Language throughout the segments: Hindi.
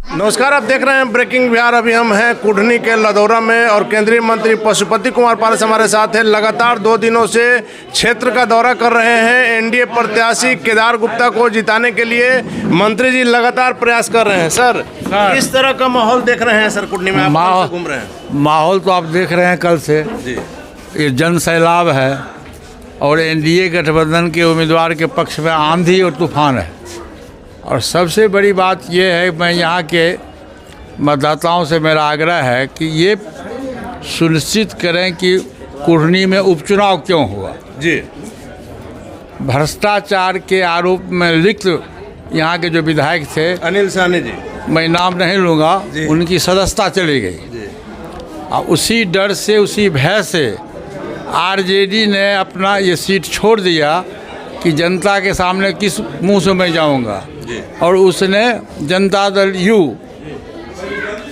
नमस्कार, आप देख रहे हैं ब्रेकिंग बिहार। अभी हम हैं कुढ़नी के लदौरा में और केंद्रीय मंत्री पशुपति कुमार पारस हमारे साथ हैं। लगातार 2 दिनों से क्षेत्र का दौरा कर रहे हैं। एनडीए प्रत्याशी केदार गुप्ता को जिताने के लिए मंत्री जी लगातार प्रयास कर रहे हैं। सर, किस तरह का माहौल देख रहे हैं सर कुढ़नी में? आप घूम रहे हैं। माहौल तो आप देख रहे हैं कल से जी। ये जन सैलाब है और एनडीए गठबंधन के उम्मीदवार के पक्ष में आंधी और तूफान है। और सबसे बड़ी बात यह है, मैं यहाँ के मतदाताओं से मेरा आग्रह है कि ये सुनिश्चित करें कि कुढ़नी में उपचुनाव क्यों हुआ। जी। भ्रष्टाचार के आरोप में लिप्त यहाँ के जो विधायक थे, अनिल साहनी जी, मैं नाम नहीं लूँगा, उनकी सदस्यता चली गई। और उसी डर से, उसी भय से आरजेडी ने अपना ये सीट छोड़ दिया कि जनता के सामने किस मुंह से मैं जाऊंगा, और उसने जनता दल यू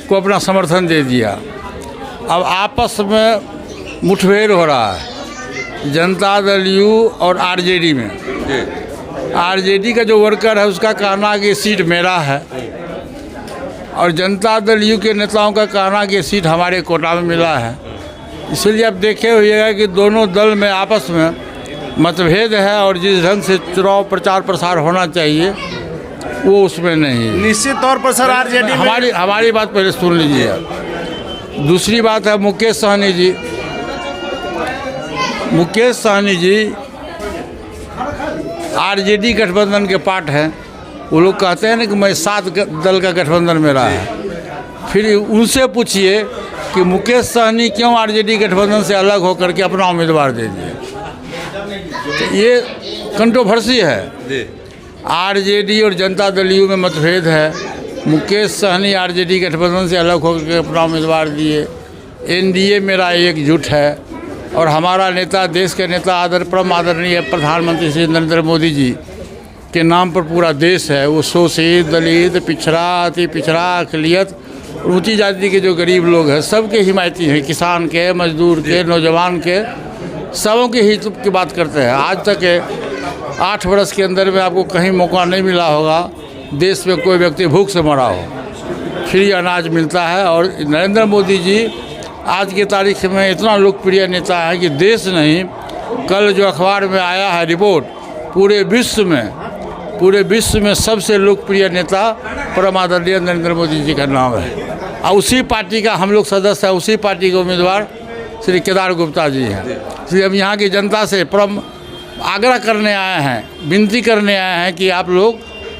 को अपना समर्थन दे दिया। अब आपस में मुठभेड़ हो रहा है जनता दल यू और आरजेडी में। आरजेडी का जो वर्कर है उसका कहना है कि सीट मेरा है, और जनता दल यू के नेताओं का कहना कि सीट हमारे कोटा में मिला है। इसलिए अब देखे हुएगा कि दोनों दल में आपस में मतभेद है, और जिस ढंग से चुनाव प्रचार प्रसार होना चाहिए वो उसमें नहीं। निश्चित तौर पर सर आरजेडी हमारी बात पहले सुन लीजिए। दूसरी बात है मुकेश सहनी जी। मुकेश सहनी जी आरजेडी गठबंधन के पार्ट हैं। वो लोग कहते हैं ना कि मैं 7 दल का गठबंधन मेरा है। फिर उनसे पूछिए कि मुकेश सहनी क्यों आरजेडी गठबंधन से अलग होकर के अपना उम्मीदवार दे दिए। तो ये कंट्रोवर्सी है। आरजेडी और जनता दल यू में मतभेद है। मुकेश सहनी आरजेडी गठबंधन से अलग होकर के अपना उम्मीदवार दिए। एनडीए मेरा एकजुट है, और हमारा नेता, देश के नेता परम आदरणीय प्रधानमंत्री श्री नरेंद्र मोदी जी के नाम पर पूरा देश है। वो शोषित, दलित, पिछड़ा, अति पिछड़ा, अक़लियत, ऊंची जाति के जो गरीब लोग हैं सबके हिमायती हैं। किसान के, मजदूर के, नौजवान के, सबों के हित की बात करते हैं। आज तक 8 वर्ष के अंदर में आपको कहीं मौका नहीं मिला होगा देश में कोई व्यक्ति भूख से मरा हो। फ्री अनाज मिलता है। और नरेंद्र मोदी जी आज की तारीख में इतना लोकप्रिय नेता है कि देश नहीं, कल जो अखबार में आया है रिपोर्ट, पूरे विश्व में सबसे लोकप्रिय नेता परम आदरणीय नरेंद्र मोदी जी का नाम है। और उसी पार्टी का हम लोग सदस्य है, उसी पार्टी के उम्मीदवार श्री केदार गुप्ता जी हैं। इसलिए हम यहाँ की जनता से परम आग्रह करने आए हैं, विनती करने आए हैं कि आप लोग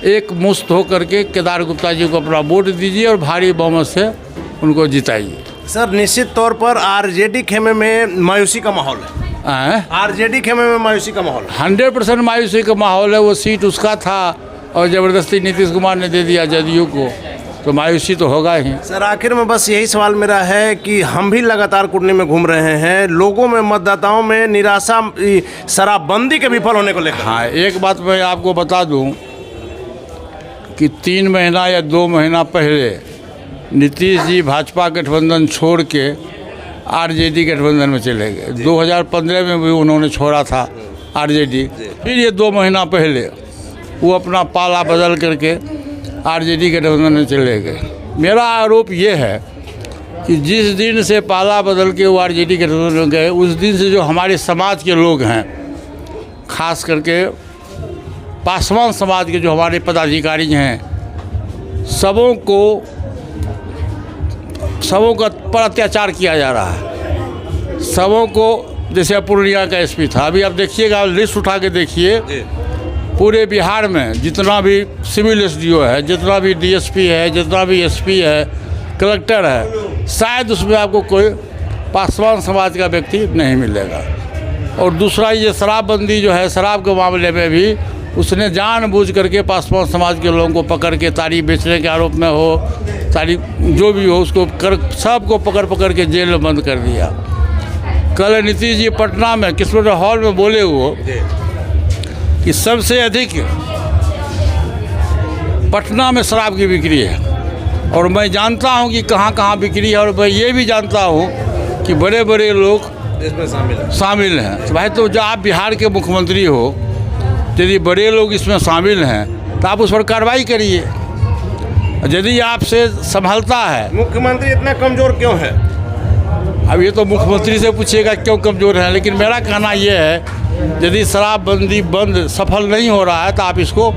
एक मुश्त होकर के केदार गुप्ता जी को अपना वोट दीजिए और भारी बहुमत से उनको जिताइए। सर, निश्चित तौर पर आरजेडी खेमे में मायूसी का माहौल है। आरजेडी खेमे में मायूसी का माहौल है। 100% मायूसी का माहौल है। वो सीट उसका था और ज़बरदस्ती नीतीश कुमार ने दे दिया जदयू को, तो मायूसी तो होगा ही। सर, आखिर में बस यही सवाल मेरा है कि हम भी लगातार कुढ़नी में घूम रहे हैं, लोगों में, मतदाताओं में निराशा शराबबंदी के विफल होने को लेकर। हाँ, एक बात मैं आपको बता दूं कि 3 महीना या 2 महीना पहले नीतीश जी भाजपा गठबंधन छोड़ के आरजेडी गठबंधन में चले गए। 2015 में भी उन्होंने छोड़ा था आरजेडी। फिर ये 2 महीना पहले वो अपना पाला बदल करके आरजेडी गठबंधन में चले गए। मेरा आरोप ये है कि जिस दिन से पाला बदल के वो आरजेडी गठबंधन में गए, उस दिन से जो हमारे समाज के लोग हैं, खास करके पासवान समाज के जो हमारे पदाधिकारी हैं, सबों का पर अत्याचार किया जा रहा है। सबों को, जैसे पूर्णिया का एसपी था, अभी आप देखिएगा, लिस्ट उठा के देखिए, पूरे बिहार में जितना भी सिविल एसडीओ है, जितना भी डीएसपी है, जितना भी एसपी है, कलेक्टर है, शायद उसमें आपको कोई पासवान समाज का व्यक्ति नहीं मिलेगा। और दूसरा ये शराबबंदी जो है, शराब के मामले में भी उसने जानबूझ करके पासवान समाज के लोगों को पकड़ के तारी बेचने के आरोप में हो, तारी जो भी हो, उसको सबको पकड़ के जेल में बंद कर दिया। कल नीतीश जी पटना में किस्मत हॉल में बोले हुए कि सबसे अधिक पटना में शराब की बिक्री है, और मैं जानता हूं कि कहां कहां बिक्री है, और मैं ये भी जानता हूं कि बड़े बड़े लोग इसमें शामिल हैं। तो भाई, तो जब आप बिहार के मुख्यमंत्री हो, यदि बड़े लोग इसमें शामिल हैं, तो आप उस पर कार्रवाई करिए। यदि आपसे संभलता है, मुख्यमंत्री इतना कमजोर क्यों है? अब ये तो मुख्यमंत्री से पूछिएगा क्यों कमज़ोर है, लेकिन मेरा कहना ये है यदि शराबबंदी बंद सफल नहीं हो रहा है तो आप इसको,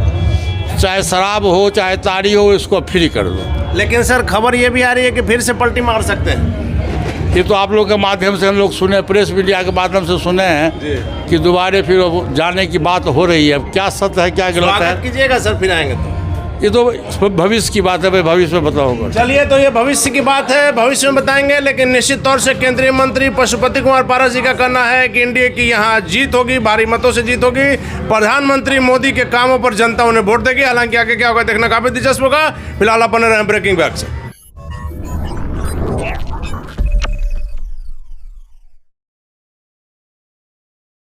चाहे शराब हो चाहे ताड़ी हो, इसको फ्री कर दो। लेकिन सर खबर ये भी आ रही है कि फिर से पलटी मार सकते हैं। ये तो आप लोग के माध्यम से हम लोग सुने, प्रेस मीडिया के माध्यम से सुने हैं कि दोबारा फिर जाने की बात हो रही है। अब क्या सत्य है क्या गलत है, कीजिएगा सर फिर आएंगे तो। ये तो भविष्य की बात है, भाई भविष्य में बताऊंगा। चलिए, तो ये भविष्य की बात है, भविष्य में बताएंगे। लेकिन निश्चित तौर से केंद्रीय मंत्री पशुपति कुमार पारस जी का कहना है कि इंडिया की यहाँ जीत होगी, भारी मतों से जीत होगी। प्रधानमंत्री मोदी के कामों पर जनता उन्हें वोट देगी। हालांकि आगे क्या होगा देखना काफी दिलचस्प होगा। फिलहाल अपन रहे ब्रेकिंग बैग से।